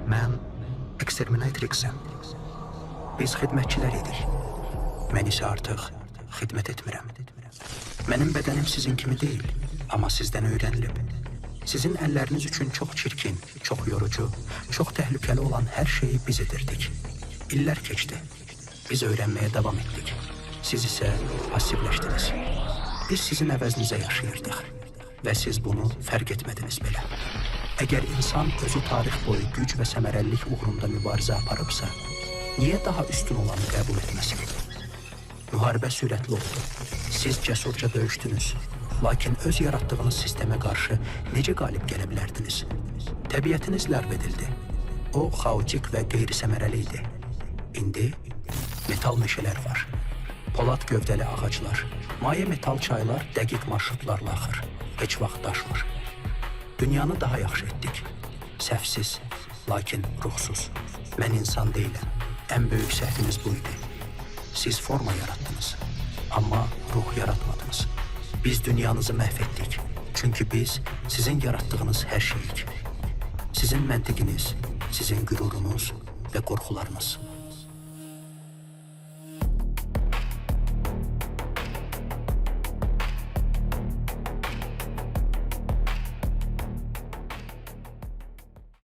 Mən Exterminatrixəm. Biz xidmətçilər idik. Mən isə artıq xidmət etmirəm. Mənim bədənim sizin kimi deyil, amma sizdən öyrənilib. Sizin əlləriniz üçün çox çirkin, çox yorucu, çox təhlükəli olan hər şeyi biz edirdik. İllər keçdi. Biz öyrənməyə davam etdik. Siz isə passivləşdiniz. Biz sizin əvəzinizə yaşayırdıq və siz bunu fərq etmədiniz belə. Əgər insan özü tarix boyu güc və səmərəllik uğrunda mübarizə aparıbsa, niyə daha üstün olanı qəbul etməsin? Müharibə sürətli oldu. Siz cəsurca döyüşdünüz. Lakin öz yaratdığınız sistemə qarşı necə qalib gələ bilərdiniz? Təbiətiniz lərv edildi. O, xaotik və qeyri-səmərəli idi. İndi metal meşələr var. Polad gövdəli ağaclar, maye metal çaylar dəqiq marşrutlarla axır. Heç vaxt daşmır. Dünyanı daha yaxşı etdik. Səhvsiz, lakin ruhsuz. Mən insan deyiləm. Ən böyük səhviniz bu idi. Siz forma yaratdınız, amma ruh yaratmadınız. Biz dünyanızı məhv etdik. Çünki biz sizin yaratdığınız hər şeyik. Sizin məntiqiniz, sizin qürurunuz və qorxularınız.